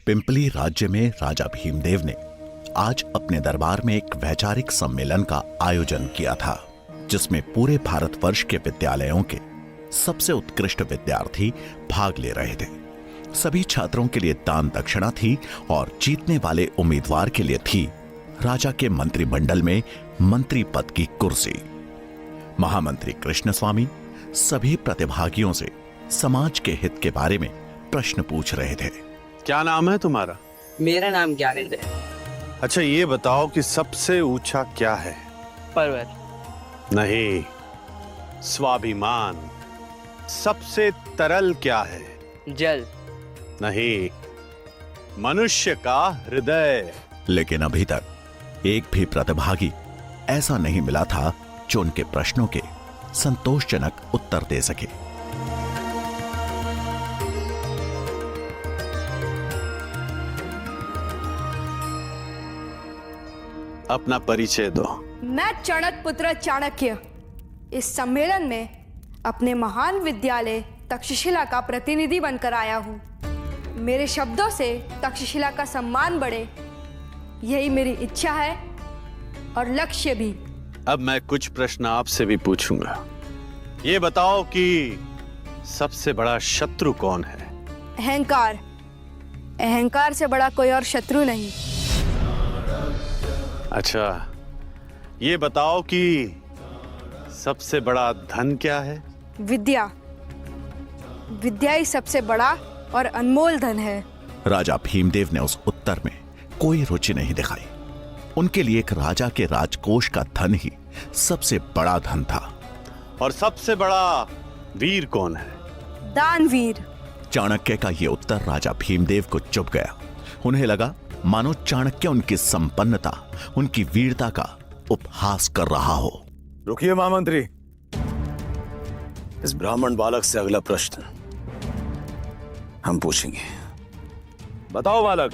Pimply राज्य में राजा भीमदेव ने आज अपने दरबार में एक वैचारिक सम्मेलन का आयोजन किया था, जिसमें पूरे भारतवर्ष के विद्यालयों के सबसे उत्कृष्ट विद्यार्थी भाग ले रहे थे। सभी छात्रों के लिए दान दक्षिणा थी और जीतने वाले उम्मीदवार के लिए थी राजा के मंत्रिमंडल में मंत्री पद की कुर्सी। महामंत्री कृष्णस्वामी सभी प्रतिभागियों से समाज के हित के बारे में प्रश्न पूछ रहे थे। क्या नाम है तुम्हारा? मेरा नाम ज्ञानेंद्र है। अच्छा, ये बताओ कि सबसे ऊंचा क्या है? पर्वत। नहीं, स्वाभिमान। सबसे तरल क्या है? जल। नहीं, मनुष्य का हृदय। लेकिन अभी तक एक भी प्रतिभागी ऐसा नहीं मिला था जो उनके प्रश्नों के संतोषजनक उत्तर दे सके। अपना परिचय दो। मैं चाणक्य पुत्र चाणक्य इस सम्मेलन में अपने महान विद्यालय तक्षशिला का प्रतिनिधि बनकर आया हूँ। मेरे शब्दों से तक्षशिला का सम्मान बढ़े, यही मेरी इच्छा है और लक्ष्य भी। अब मैं कुछ प्रश्न आपसे भी पूछूंगा। ये बताओ कि सबसे बड़ा शत्रु कौन है? अहंकार। अहंकार से बड़ा कोई और शत्रु नहीं। अच्छा, ये बताओ कि सबसे बड़ा धन क्या है? विद्या। विद्या ही सबसे बड़ा और अनमोल धन है। राजा भीमदेव ने उस उत्तर में कोई रुचि नहीं दिखाई। उनके लिए एक राजा के राजकोष का धन ही सबसे बड़ा धन था। और सबसे बड़ा वीर कौन है? दानवीर। चाणक्य का यह उत्तर राजा भीमदेव को चुभ गया। उन्हें लगा मानो चाणक्य उनकी संपन्नता, उनकी वीरता का उपहास कर रहा हो। रुकिए महामंत्री, इस ब्राह्मण बालक से अगला प्रश्न हम पूछेंगे। बताओ बालक,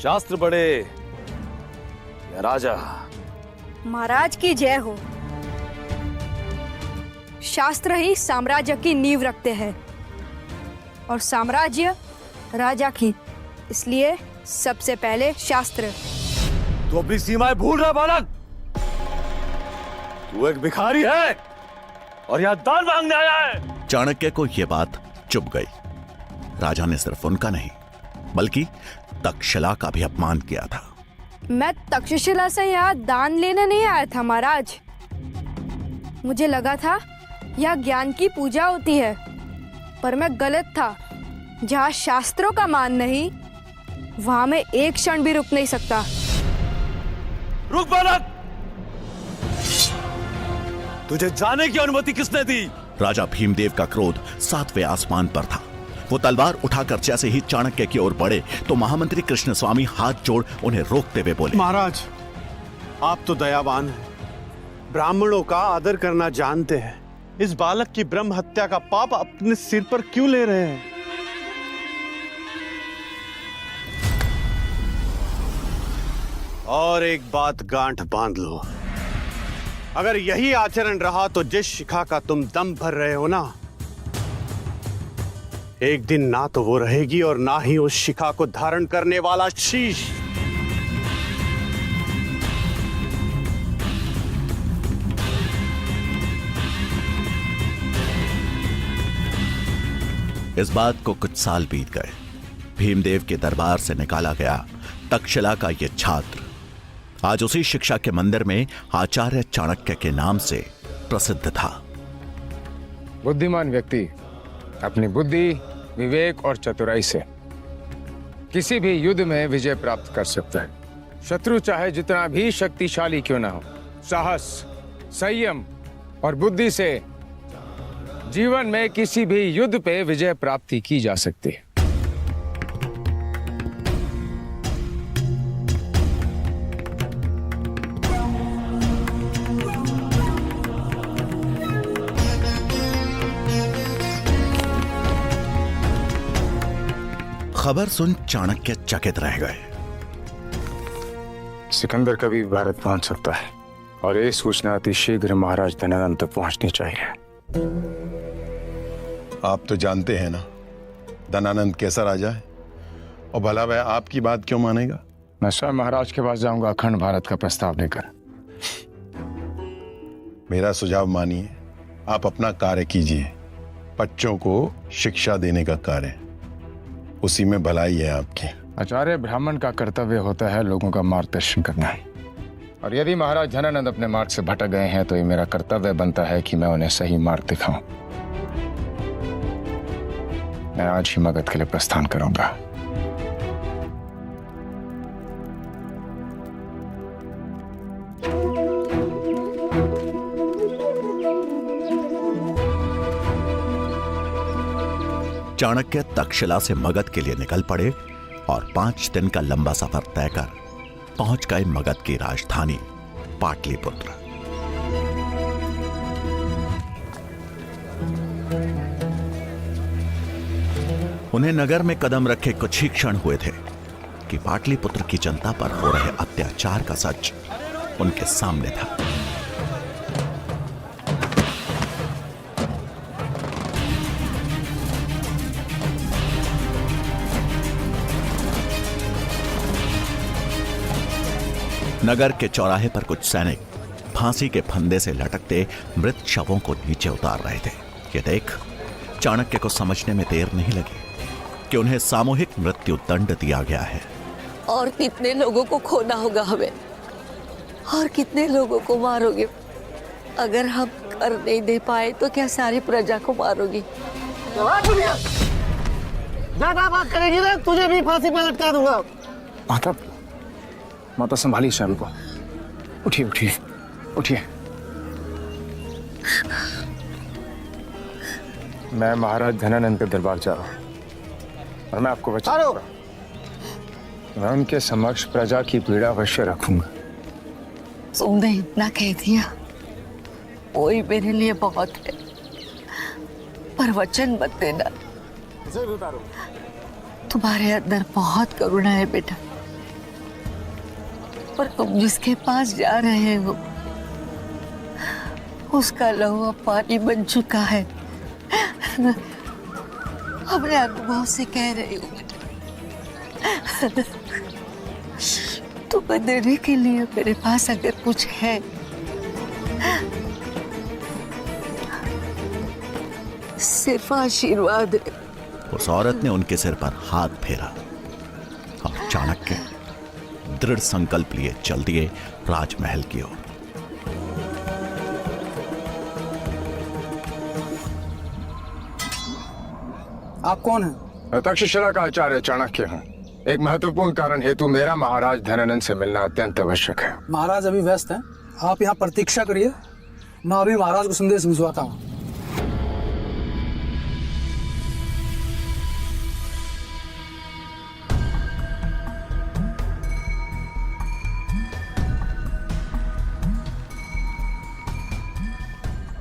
शास्त्र पढ़े या राजा? महाराज की जय हो। शास्त्र ही साम्राज्य की नींव रखते हैं और साम्राज्य राजा की, इसलिए सबसे पहले शास्त्र। तू अपनी सीमाएं भूल रहा बालक। तू एक भिखारी है और यहां दान मांगने आया है। चाणक्य को यह बात चुभ गई। राजा ने सिर्फ उनका नहीं बल्कि तक्षशिला का भी अपमान किया था। मैं तक्षशिला से यहाँ दान लेने नहीं आया था महाराज। मुझे लगा था यहाँ ज्ञान की पूजा होती है, पर मैं गलत था। जहाँ शास्त्रों का मान नहीं, वहां मैं एक क्षण भी रुक नहीं सकता। रुक बालक, तुझे जाने की अनुमति किसने दी? राजा भीमदेव का क्रोध सातवें आसमान पर था। वो तलवार उठाकर जैसे ही चाणक्य की ओर बढ़े तो महामंत्री कृष्णस्वामी हाथ जोड़ उन्हें रोकते हुए बोले, महाराज, आप तो दयावान हैं, ब्राह्मणों का आदर करना जानते हैं। इस बालक की ब्रह्म हत्या का पाप अपने सिर पर क्यों ले रहे हैं? और एक बात गांठ बांध लो, अगर यही आचरण रहा तो जिस शिखा का तुम दम भर रहे हो ना, एक दिन ना तो वो रहेगी और ना ही उस शिखा को धारण करने वाला शीश। इस बात को कुछ साल बीत गए। भीमदेव के दरबार से निकाला गया तक्षशिला का यह छात्र आज उसी शिक्षा के मंदिर में आचार्य चाणक्य के नाम से प्रसिद्ध था। बुद्धिमान व्यक्ति अपनी बुद्धि, विवेक और चतुराई से किसी भी युद्ध में विजय प्राप्त कर सकता है। शत्रु चाहे जितना भी शक्तिशाली क्यों ना हो, साहस, संयम और बुद्धि से जीवन में किसी भी युद्ध पे विजय प्राप्ति की जा सकती है। खबर सुन चाणक्य चकित रह गए। सिकंदर कभी भारत पहुंच सकता है और ये सूचना अति शीघ्र महाराज धनानंद तक पहुंचनी चाहिए। आप तो जानते हैं ना, धनानंद कैसा राजा है, और भला वह आपकी बात क्यों मानेगा? मैं स्वयं महाराज के पास जाऊंगा अखंड भारत का प्रस्ताव लेकर। मेरा सुझाव मानिए, आप अपना कार्य कीजिए। बच्चों को शिक्षा देने का कार्य, उसी में भलाई है आपकी। आचार्य ब्राह्मण का कर्तव्य होता है लोगों का मार्गदर्शन करना, और यदि महाराज धनानंद अपने मार्ग से भटक गए हैं तो ये मेरा कर्तव्य बनता है कि मैं उन्हें सही मार्ग दिखाऊं। मैं आज ही मगध के लिए प्रस्थान करूंगा। चाणक्य तक्षशिला से मगध के लिए निकल पड़े और 5 दिन का लंबा सफर तय कर पहुंच गए मगध की राजधानी पाटलिपुत्र। उन्हें नगर में कदम रखे कुछ ही क्षण हुए थे कि पाटलिपुत्र की जनता पर हो रहे अत्याचार का सच उनके सामने था। नगर के चौराहे पर कुछ सैनिक फांसी के फंदे से लटकते मृत शवों को नीचे उतार रहे थे। ये देख चाणक्य को समझने में देर नहीं लगी कि उन्हें सामूहिक मृत्यु दंड दिया गया है। और कितने लोगों को खोना होगा हमें, और कितने लोगों को मारोगे? अगर हम कर नहीं दे पाए तो क्या सारी प्रजा को मारोगी? ज्यादा बात करेगी ना तुझे भी फांसी पर लटका दूंगा। माता संभालिए शाम को। उठिए उठिए उठिए। मैं महाराज धनानंद के दरबार जा रहा हूँ और मैं आपको बचा लूंगा। मैं उनके समक्ष प्रजा की पीड़ा अवश्य रखूंगा। तुमने इतना कह दिया वही मेरे लिए बहुत है, पर वचन मत देना। तुम्हारे अंदर बहुत करुणा है बेटा, पर तुम जिसके पास जा रहे हो उसका लहू अब पानी बन चुका है। अपने अनुभव से कह रही हूँ तुम्हें देने के लिए मेरे पास अगर कुछ है सिर्फ आशीर्वाद है। उस औरत ने उनके सिर पर हाथ फेरा और चाणक्य दृढ़ संकल्प लिए चल दिए राजमहल की ओर। आप कौन हैं? तक्षशिला का आचार्य चाणक्य हूँ। एक महत्वपूर्ण कारण हेतु मेरा महाराज धनानंद से मिलना अत्यंत आवश्यक है। महाराज अभी व्यस्त हैं, आप यहाँ प्रतीक्षा करिए, मैं अभी महाराज को संदेश भिजवाता हूँ।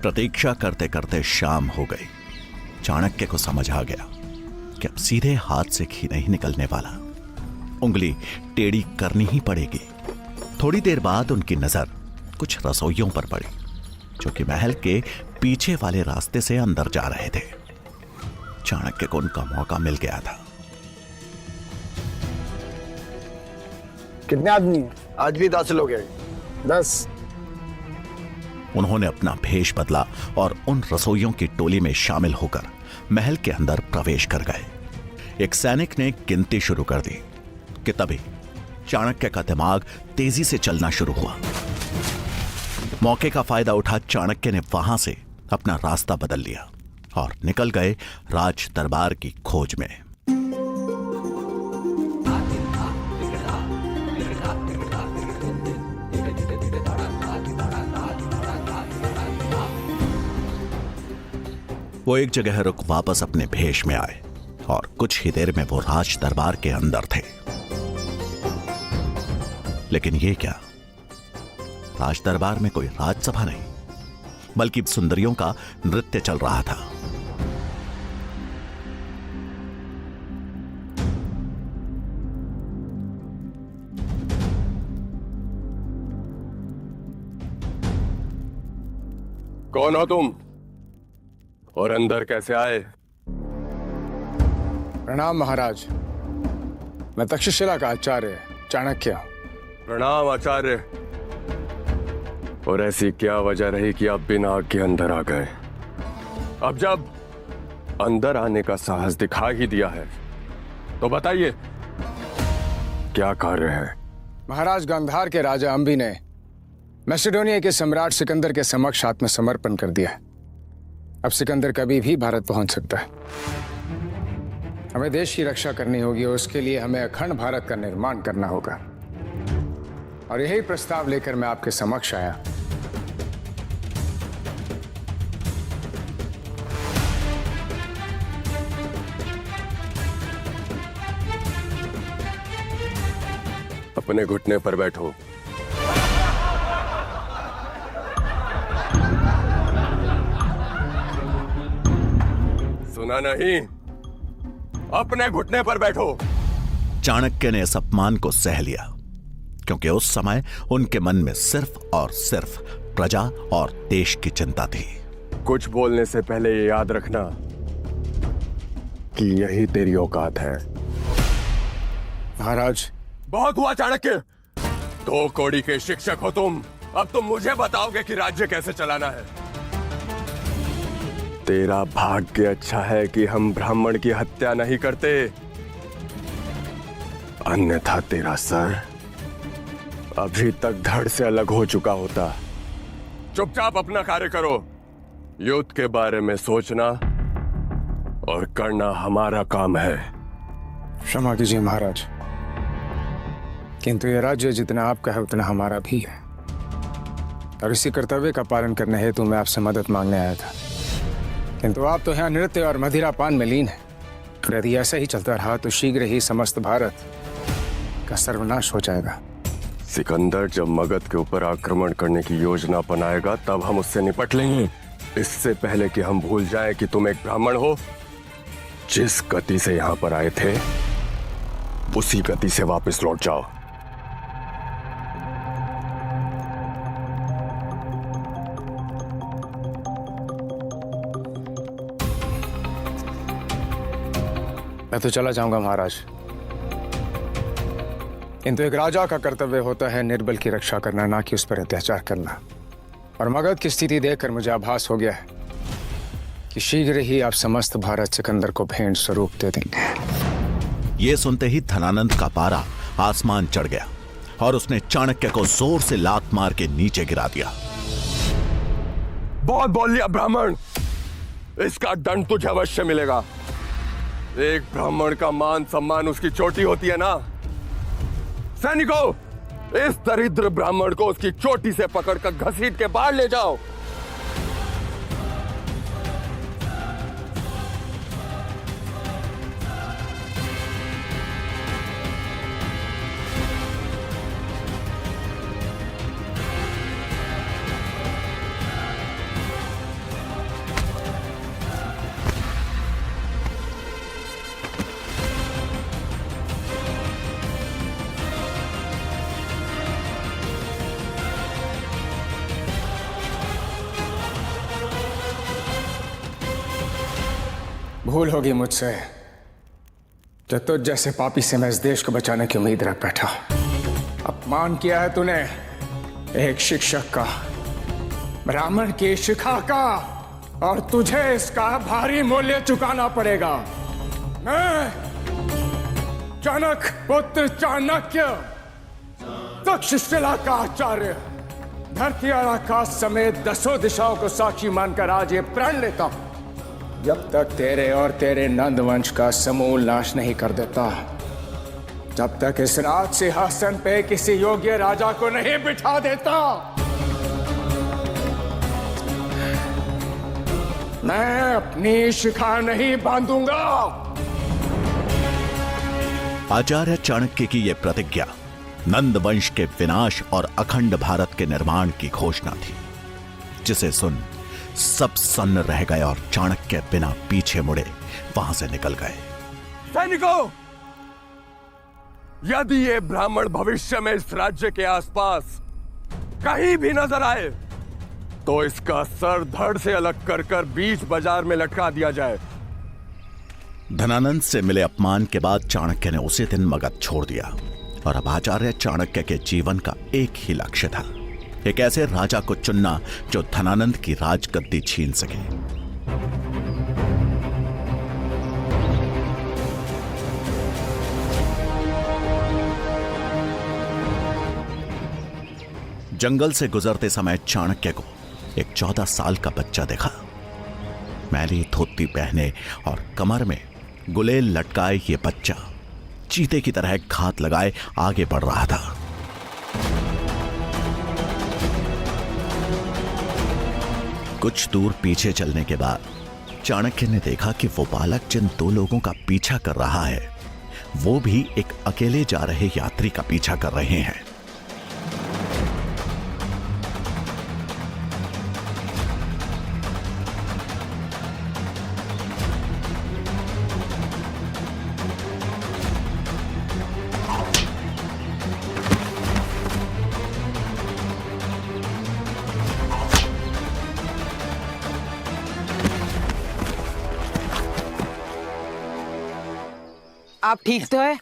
प्रतीक्षा करते करते शाम हो गई। चाणक्य को समझ आ गया कि अब सीधे हाथ से घी नहीं निकलने वाला, उंगली टेढ़ी करनी ही पड़ेगी। थोड़ी देर बाद उनकी नजर कुछ रसोइयों पर पड़ी जो कि महल के पीछे वाले रास्ते से अंदर जा रहे थे। चाणक्य को उनका मौका मिल गया था। कितने आदमी हैं? आज भी 10 लोग हैं। 10। उन्होंने अपना भेष बदला और उन रसोइयों की टोली में शामिल होकर महल के अंदर प्रवेश कर गए। एक सैनिक ने गिनती शुरू कर दी कि तभी चाणक्य का दिमाग तेजी से चलना शुरू हुआ। मौके का फायदा उठा चाणक्य ने वहां से अपना रास्ता बदल लिया और निकल गए राज दरबार की खोज में। वो एक जगह रुक वापस अपने भेष में आए और कुछ ही देर में वो राज दरबार के अंदर थे। लेकिन ये क्या, राज दरबार में कोई राजसभा नहीं बल्कि सुंदरियों का नृत्य चल रहा था। कौन हो तुम और अंदर कैसे आए? प्रणाम महाराज। मैं तक्षशिला का आचार्य चाणक्य। प्रणाम आचार्य। और ऐसी क्या वजह रही कि आप बिना आग के अंदर आ गए? अब जब अंदर आने का साहस दिखा ही दिया है तो बताइए क्या कार्य है? महाराज, गांधार के राजा अंबी ने मैसेडोनिया के सम्राट सिकंदर के समक्ष आत्मसमर्पण कर दिया। अब सिकंदर कभी भी भारत पहुंच सकता है। हमें देश की रक्षा करनी होगी और उसके लिए हमें अखंड भारत का निर्माण करना होगा। और यही प्रस्ताव लेकर मैं आपके समक्ष आया। अपने घुटने पर बैठो। सुना नहीं? अपने घुटने पर बैठो। चाणक्य ने इस अपमान को सह लिया क्योंकि उस समय उनके मन में सिर्फ और सिर्फ प्रजा और देश की चिंता थी। कुछ बोलने से पहले ये याद रखना कि यही तेरी औकात है। महाराज, बहुत हुआ चाणक्य। 2 कौड़ी के शिक्षक हो तुम। अब तुम मुझे बताओगे कि राज्य कैसे चलाना है। तेरा भाग्य अच्छा है कि हम ब्राह्मण की हत्या नहीं करते, अन्यथा तेरा सर अभी तक धड़ से अलग हो चुका होता। चुपचाप अपना कार्य करो। युद्ध के बारे में सोचना और करना हमारा काम है। क्षमा कीजिए महाराज, किंतु यह राज्य जितना आपका है उतना हमारा भी है। और इसी कर्तव्य का पालन करने हेतु मैं आपसे मदद मांगने आया था। किंतु आप तो यहाँ नृत्य और मदिरा पान में लीन हैं। यदि ऐसा ही चलता रहा तो शीघ्र ही समस्त भारत का सर्वनाश हो जाएगा। सिकंदर जब मगध के ऊपर आक्रमण करने की योजना बनाएगा तब हम उससे निपट लेंगे। इससे पहले कि हम भूल जाएं कि तुम एक ब्राह्मण हो, जिस गति से यहाँ पर आए थे उसी गति से वापस लौट जाओ। मैं तो चला जाऊंगा महाराज, किंतु एक राजा का कर्तव्य होता है निर्बल की रक्षा करना, ना कि उस पर अत्याचार करना। और मगध की स्थिति देखकर मुझे आभास हो गया है कि शीघ्र ही आप समस्त भारत सिकंदर को भेंट स्वरूप दे देंगे। ये सुनते ही धनानंद का पारा आसमान चढ़ गया और उसने चाणक्य को जोर से लात मार के नीचे गिरा दिया। बहुत बोल लिया ब्राह्मण, इसका दंड तुझे अवश्य मिलेगा। एक ब्राह्मण का मान सम्मान उसकी चोटी होती है ना। सैनिकों, इस दरिद्र ब्राह्मण को उसकी चोटी से पकड़कर घसीट के बाहर ले जाओ। भूल होगी मुझसे जो तुझ जैसे पापी से मैं इस देश को बचाने की उम्मीद रख बैठा। अपमान किया है तूने एक शिक्षक का, ब्राह्मण की शिखा का, और तुझे इसका भारी मूल्य चुकाना पड़ेगा। मैं चाणक्य पुत्र चाणक्य, तक्षशिला का आचार्य, धरती और आकाश समेत 10 दिशाओं को साक्षी मानकर आज ये प्रण लेता हूं, जब तक तेरे और तेरे नंद वंश का समूल नाश नहीं कर देता, जब तक इस राज सिंहासन पे किसी योग्य राजा को नहीं बिठा देता, मैं अपनी शिखा नहीं बांधूंगा। आचार्य चाणक्य की यह प्रतिज्ञा नंद वंश के विनाश और अखंड भारत के निर्माण की घोषणा थी, जिसे सुन सब सन्न रह गए और चाणक्य बिना पीछे मुड़े वहां से निकल गए। सैनिकों, यदि ये ब्राह्मण भविष्य में इस राज्य के आसपास कहीं भी नजर आए तो इसका सर धड़ से अलग कर बीच बाजार में लटका दिया जाए। धनानंद से मिले अपमान के बाद चाणक्य ने उसी दिन मगध छोड़ दिया और अब आचार्य चाणक्य के जीवन का एक ही लक्ष्य था, एक ऐसे राजा को चुनना जो धनानंद की राजगद्दी छीन सके। जंगल से गुजरते समय चाणक्य को एक 14 साल का बच्चा देखा। मैली धोती पहने और कमर में गुलेल लटकाए ये बच्चा चीते की तरह घात लगाए आगे बढ़ रहा था। कुछ दूर पीछे चलने के बाद चाणक्य ने देखा कि वो बालक जिन 2 लोगों का पीछा कर रहा है वो भी एक अकेले जा रहे यात्री का पीछा कर रहे हैं। आप ठीक तो है?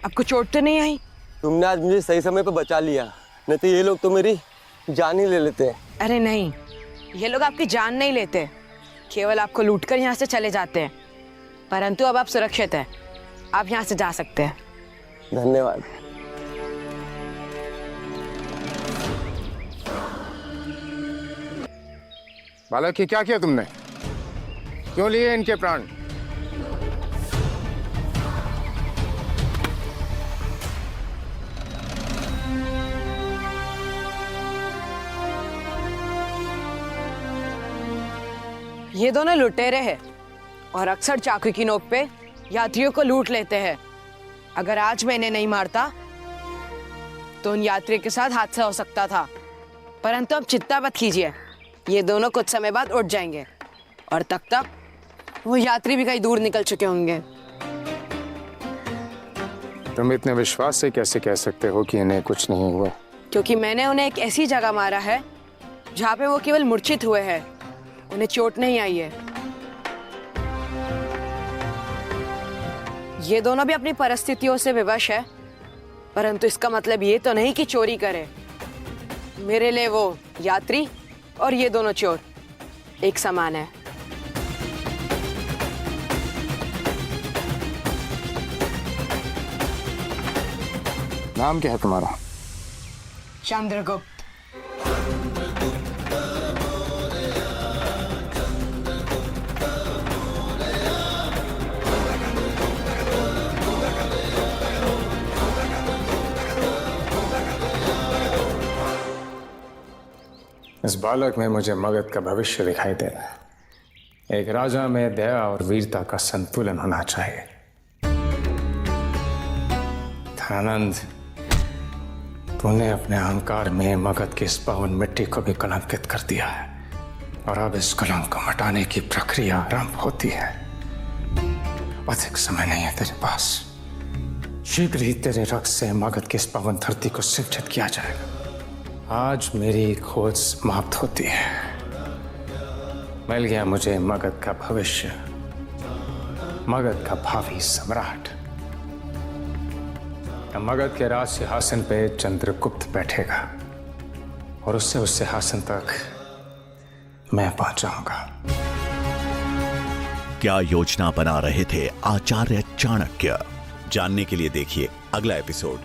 आपको चोट तो नहीं आई? तुमने आज मुझे सही समय पर बचा लिया, नहीं तो ये लोग तो मेरी जान ही ले लेते। अरे नहीं, ये लोग आपकी जान नहीं लेते, केवल आपको लूटकर यहाँ से चले जाते हैं। परंतु अब आप सुरक्षित हैं, आप यहाँ से जा सकते हैं। धन्यवाद। बालक ये क्या किया तुमने? क्यों लिए इनके प्राण? ये दोनों लुटेरे हैं और अक्सर चाकू की नोक पे यात्रियों को लूट लेते हैं। अगर आज मैं इन्हें नहीं मारता तो उन यात्री के साथ हादसा हो सकता था। परंतु अब चिंता मत कीजिए, ये दोनों कुछ समय बाद उठ जाएंगे और तब तक वो यात्री भी कहीं दूर निकल चुके होंगे। तुम इतने विश्वास से कैसे कह सकते हो कि इन्हें कुछ नहीं हुआ? क्योंकि मैंने उन्हें एक ऐसी जगह मारा है जहाँ पे वो केवल मूर्छित हुए हैं, उन्हें चोट नहीं आई है। ये दोनों भी अपनी परिस्थितियों से विवश है, परंतु इसका मतलब ये तो नहीं कि चोरी करे। मेरे लिए वो यात्री और ये दोनों चोर एक समान है। नाम क्या है तुम्हारा? चंद्रगुप्त। इस बालक में मुझे मगध का भविष्य दिखाई दे रहा है। एक राजा में दया और वीरता का संतुलन होना चाहिए। धनानंद, तूने अपने अहंकार में मगध की इस पावन मिट्टी को भी कलंकित कर दिया है और अब इस कलंक को मिटाने की प्रक्रिया आरंभ होती है। अधिक समय नहीं है तेरे पास, शीघ्र ही तेरे रक्त से मगध की इस पावन धरती को सिंचित किया जाएगा। आज मेरी खोज समाप्त होती है। मिल गया मुझे मगध का भविष्य, मगध का भावी सम्राट। मगध के राज सिंहासन पे चंद्रगुप्त बैठेगा और उससे उस सिंहासन तक मैं पहुंचाऊंगा। क्या योजना बना रहे थे आचार्य चाणक्य? जानने के लिए देखिए अगला एपिसोड